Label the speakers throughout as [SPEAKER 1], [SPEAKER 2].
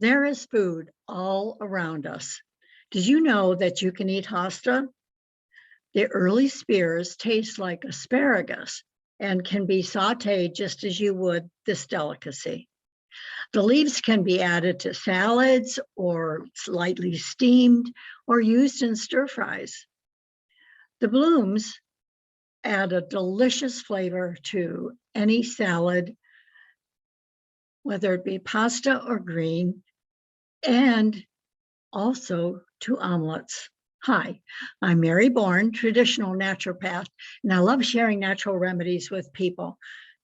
[SPEAKER 1] There is food all around us. Did you know that you can eat hosta? The early spears taste like asparagus and can be sauteed just as you would this delicacy. The leaves can be added to salads or slightly steamed or used in stir fries. The blooms add a delicious flavor to any salad, whether it be pasta or green, and also to omelets. Hi, I'm Mary Bourne, traditional naturopath, and I love sharing natural remedies with people.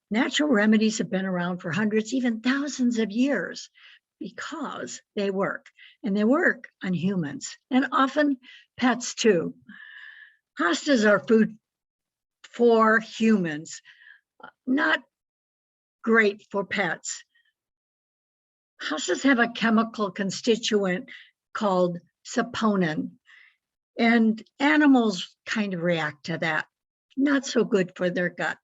[SPEAKER 1] Natural remedies have been around for hundreds, even thousands of years because they work, and they work on humans and often pets too. Pastas are food for humans, not great for pets. Pastas have a chemical constituent called saponin, and animals kind of react to that. Not so good for their gut.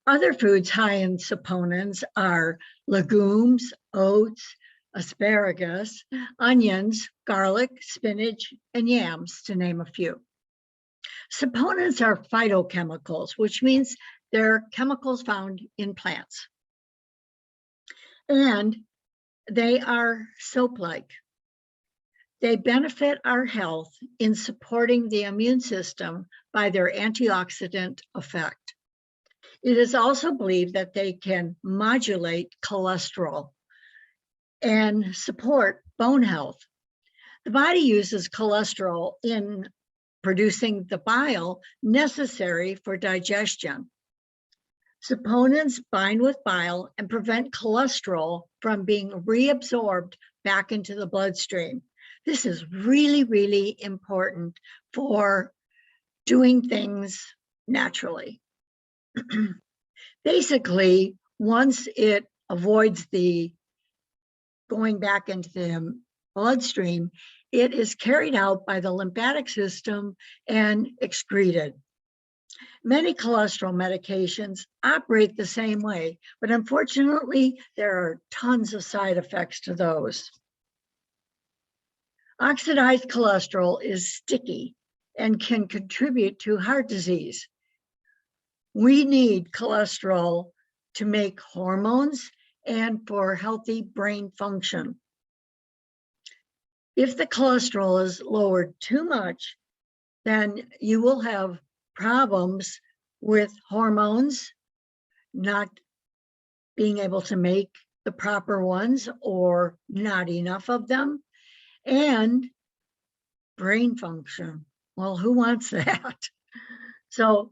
[SPEAKER 1] Other foods high in saponins are legumes, oats, asparagus, onions, garlic, spinach, and yams, to name a few. Saponins are phytochemicals, which means they're chemicals found in plants. And they are soap-like. They benefit our health in supporting the immune system by their antioxidant effect. It is also believed that they can modulate cholesterol and support bone health. The body uses cholesterol in producing the bile necessary for digestion. Saponins bind with bile and prevent cholesterol from being reabsorbed back into the bloodstream. This is really, really important for doing things naturally. Basically, once it avoids the going back into the bloodstream, it is carried out by the lymphatic system and excreted. Many cholesterol medications operate the same way, but unfortunately, there are tons of side effects to those. Oxidized cholesterol is sticky and can contribute to heart disease. We need cholesterol to make hormones and for healthy brain function. If the cholesterol is lowered too much, then you will have problems with hormones, not being able to make the proper ones or not enough of them, and brain function. Well, who wants that? So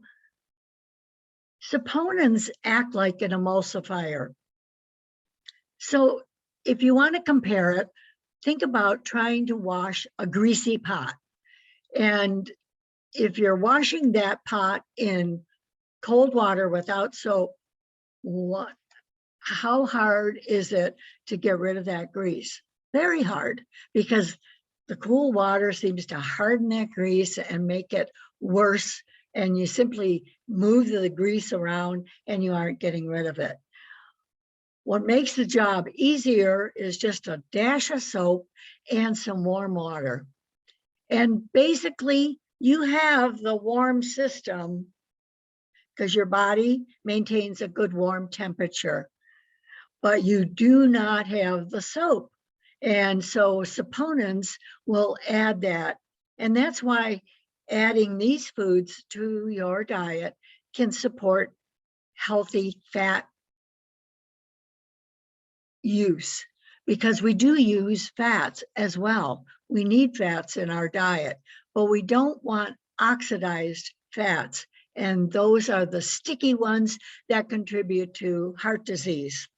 [SPEAKER 1] saponins act like an emulsifier. So if you want to compare it, think about trying to wash a greasy pot. And if you're washing that pot in cold water without soap, how hard is it to get rid of that grease? Very hard, because the cool water seems to harden that grease and make it worse. And you simply move the grease around and you aren't getting rid of it. What makes the job easier is just a dash of soap and some warm water. And basically, you have the warm system because your body maintains a good warm temperature, but you do not have the soap. And so saponins will add that. And that's why adding these foods to your diet can support healthy fat use, because we do use fats as well. We need fats in our diet, but we don't want oxidized fats. And those are the sticky ones that contribute to heart disease.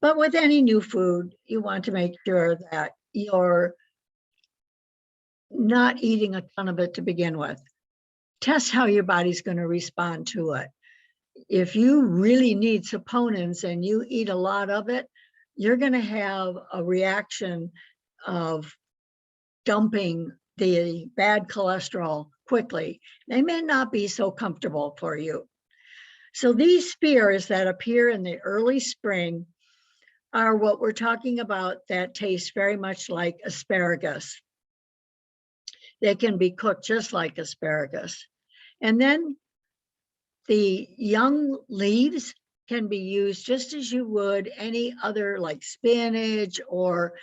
[SPEAKER 1] But with any new food, you want to make sure that you're not eating a ton of it to begin with. Test how your body's going to respond to it. If you really need saponins and you eat a lot of it, you're going to have a reaction of dumping the bad cholesterol quickly. They may not be so comfortable for you. So these spears that appear in the early spring are what we're talking about that taste very much like asparagus. They can be cooked just like asparagus. And then the young leaves can be used just as you would any other, like spinach or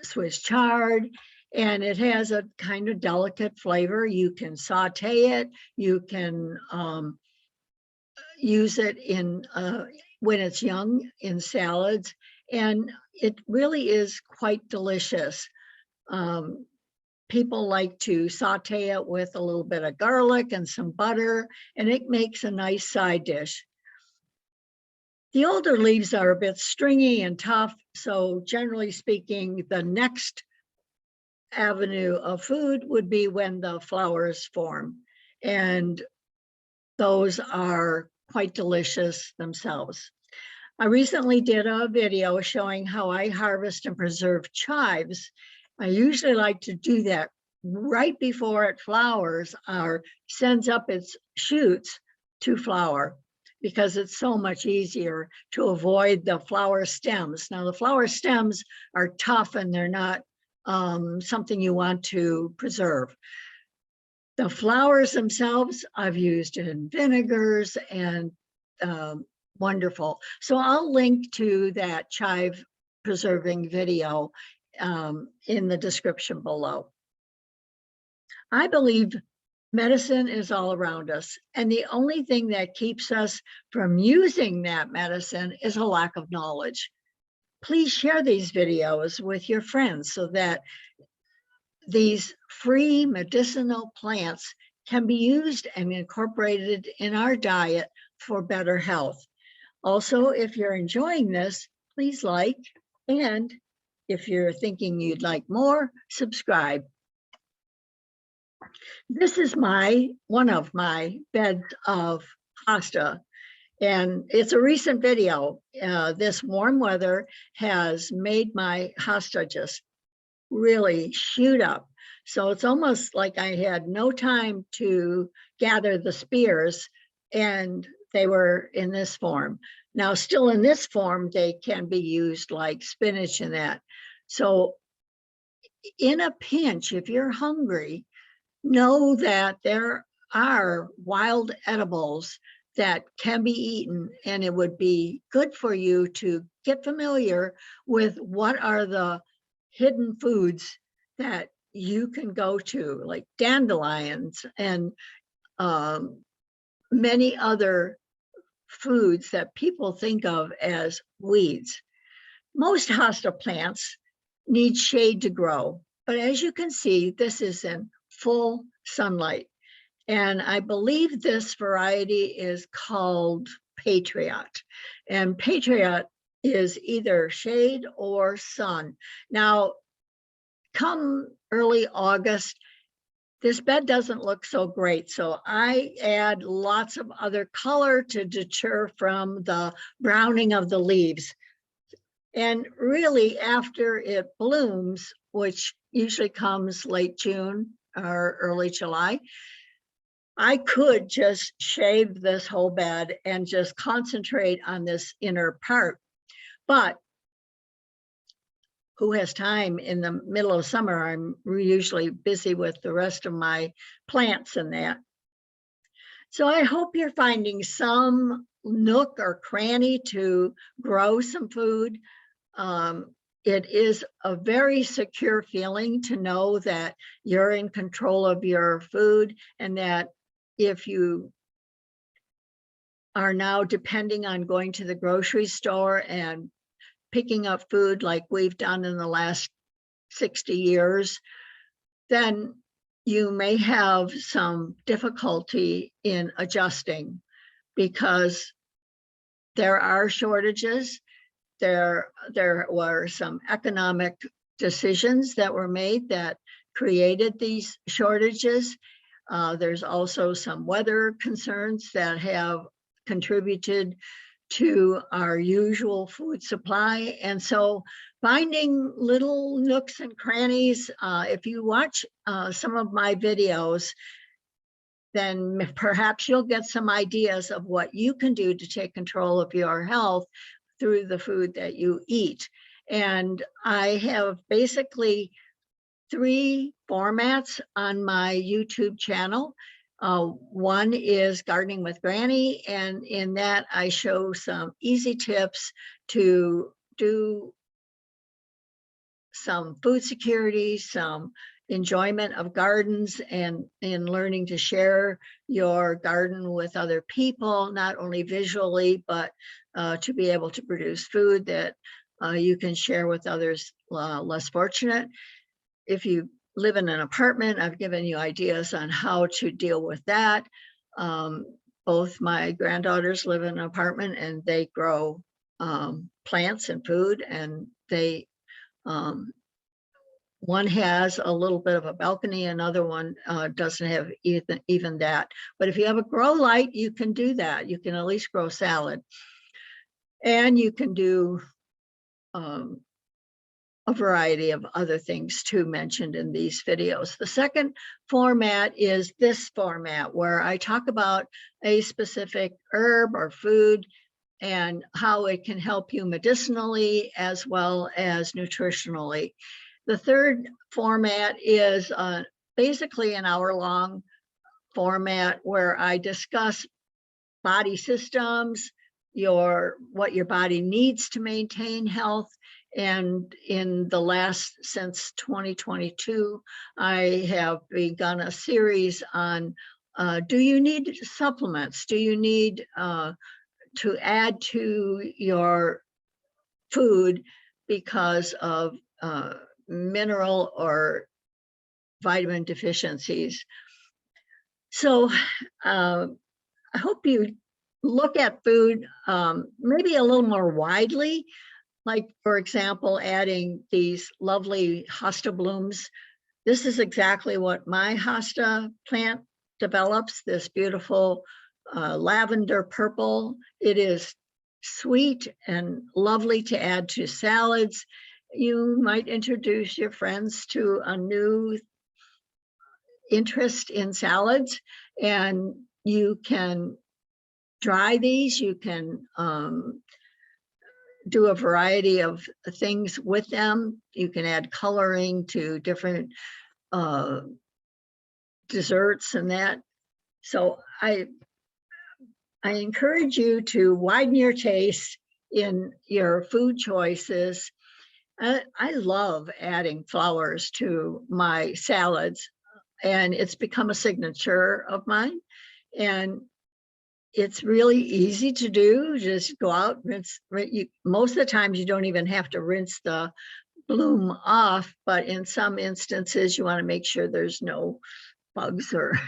[SPEAKER 1] Swiss chard. And it has a kind of delicate flavor. You can saute it. You can use it in when it's young in salads. And it really is quite delicious. People like to saute it with a little bit of garlic and some butter, and it makes a nice side dish. The older leaves are a bit stringy and tough, so generally speaking, the next avenue of food would be when the flowers form, and those are quite delicious themselves. I recently did a video showing how I harvest and preserve chives. I usually like to do that right before it flowers or sends up its shoots to flower, because it's so much easier to avoid the flower stems. Now, the flower stems are tough and they're not something you want to preserve. The flowers themselves I've used in vinegars and wonderful. So I'll link to that chive preserving video in the description below. I believe medicine is all around us, and the only thing that keeps us from using that medicine is a lack of knowledge. Please share these videos with your friends so that these free medicinal plants can be used and incorporated in our diet for better health. Also, if you're enjoying this, please like, and if you're thinking you'd like more, subscribe. This is one of my beds of hosta, and it's a recent video. This warm weather has made my hosta just really shoot up. So it's almost like I had no time to gather the spears, and they were in this form. Now, still in this form, they can be used like spinach and that. So in a pinch, if you're hungry, know that there are wild edibles that can be eaten, and it would be good for you to get familiar with what are the hidden foods that you can go to, like dandelions and many other foods that people think of as weeds. Most hosta plants need shade to grow, but as you can see, this is in full sunlight. And I believe this variety is called Patriot. And Patriot is either shade or sun. Now, come early August, this bed doesn't look so great. So I add lots of other color to deter from the browning of the leaves. And really, after it blooms, which usually comes late June or early July, I could just shave this whole bed and just concentrate on this inner part. But who has time in the middle of summer? I'm usually busy with the rest of my plants and that. So I hope you're finding some nook or cranny to grow some food. It is a very secure feeling to know that you're in control of your food, and that if you are now depending on going to the grocery store and picking up food like we've done in the last 60 years, then you may have some difficulty in adjusting, because there are shortages. There were some economic decisions that were made that created these shortages. There's also some weather concerns that have contributed to our usual food supply. And so finding little nooks and crannies, if you watch some of my videos, then perhaps you'll get some ideas of what you can do to take control of your health through the food that you eat. And I have basically 3 formats on my YouTube channel. One is Gardening with Granny, and in that I show some easy tips to do some food security, some enjoyment of gardens, and in learning to share your garden with other people, not only visually, but to be able to produce food that you can share with others less fortunate. If you live in an apartment, I've given you ideas on how to deal with that. Both my granddaughters live in an apartment, and they grow plants and food, and they one has a little bit of a balcony, another one doesn't have even that. But if you have a grow light, you can do that. You can at least grow salad. And you can do a variety of other things too mentioned in these videos. The second format is this format, where I talk about a specific herb or food and how it can help you medicinally as well as nutritionally. The third format is basically an hour-long format where I discuss body systems, what your body needs to maintain health. And in the since 2022, I have begun a series on, do you need supplements? Do you need to add to your food because of mineral or vitamin deficiencies? So I hope you look at food maybe a little more widely, like, for example, adding these lovely hosta blooms. This is exactly what my hosta plant develops, this beautiful lavender purple. It is sweet and lovely to add to salads. You might introduce your friends to a new interest in salads, and you can dry these. You can do a variety of things with them. You can add coloring to different desserts and that. So I encourage you to widen your taste in your food choices. I love adding flowers to my salads, and it's become a signature of mine. And it's really easy to do. Just go out, rinse. Most of the times you don't even have to rinse the bloom off, but in some instances you want to make sure there's no bugs or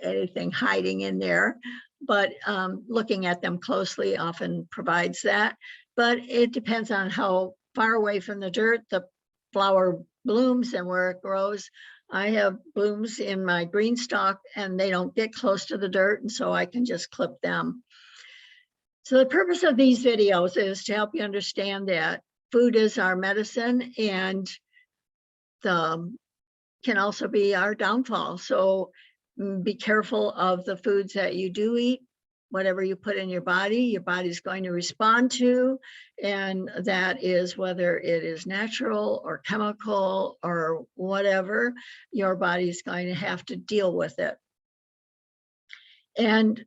[SPEAKER 1] anything hiding in there. But looking at them closely often provides that. But it depends on how far away from the dirt the flower blooms and where it grows. I have blooms in my green stalk, and they don't get close to the dirt, and so I can just clip them. So the purpose of these videos is to help you understand that food is our medicine, and can also be our downfall. So be careful of the foods that you do eat. Whatever you put in your body's going to respond to, and that is whether it is natural or chemical or whatever, your body's going to have to deal with it. And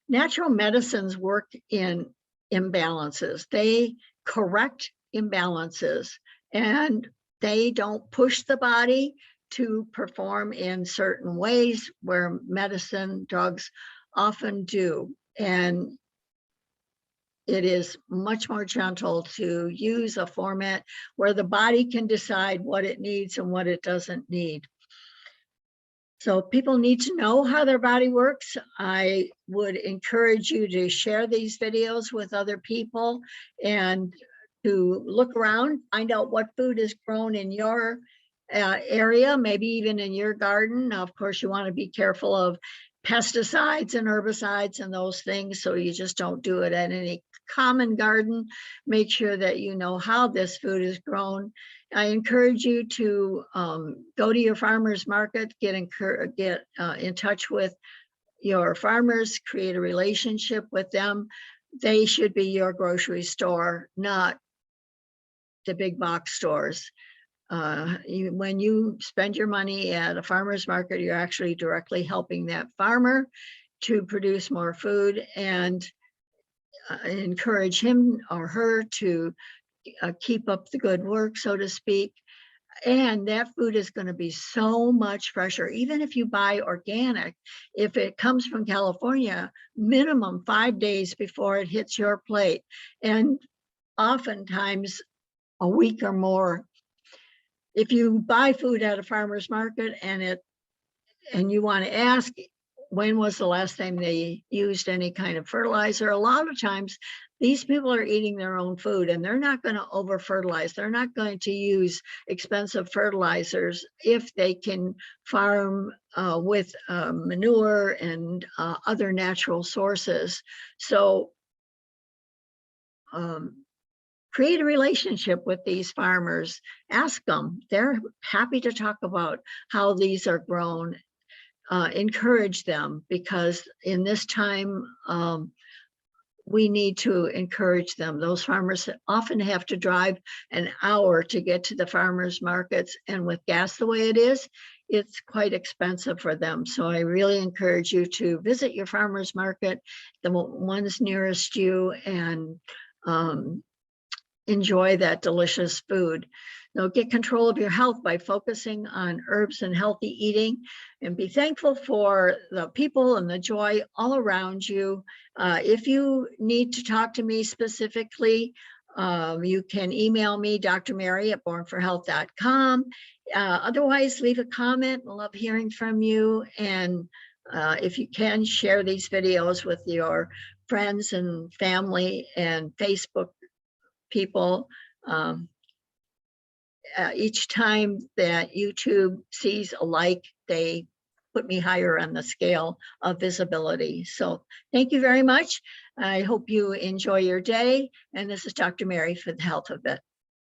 [SPEAKER 1] natural medicines work in imbalances. They correct imbalances, and they don't push the body to perform in certain ways where medicine, drugs often do. And it is much more gentle to use a format where the body can decide what it needs and what it doesn't need. So people need to know how their body works. I would encourage you to share these videos with other people and to look around, find out what food is grown in your area, maybe even in your garden. Now, of course, you want to be careful of pesticides and herbicides and those things, so you just don't do it at any common garden. Make sure that you know how this food is grown. I encourage you to go to your farmer's market, get in touch with your farmers, create a relationship with them. They should be your grocery store, not the big box stores. When you spend your money at a farmer's market, you're actually directly helping that farmer to produce more food, and encourage him or her to keep up the good work, so to speak. And that food is going to be so much fresher. Even if you buy organic, if it comes from California, minimum 5 days before it hits your plate, and oftentimes a week or more. If you buy food at a farmer's market and you want to ask, when was the last time they used any kind of fertilizer? A lot of times these people are eating their own food, and they're not going to over fertilize. They're not going to use expensive fertilizers if they can farm with manure and other natural sources. So create a relationship with these farmers. Ask them. They're happy to talk about how these are grown. Encourage them, because in this time, we need to encourage them. Those farmers often have to drive an hour to get to the farmers markets, and with gas the way it is, it's quite expensive for them. So I really encourage you to visit your farmers market, the ones nearest you, and enjoy that delicious food. Now, get control of your health by focusing on herbs and healthy eating, and be thankful for the people and the joy all around you. If you need to talk to me specifically, you can email me, Dr. Mary at bornforhealth.com. Otherwise, leave a comment. I love hearing from you. And if you can, share these videos with your friends and family and Facebook people. Each time that YouTube sees a like, they put me higher on the scale of visibility. So thank you very much. I hope you enjoy your day. And this is Dr. Mary for the Health of It.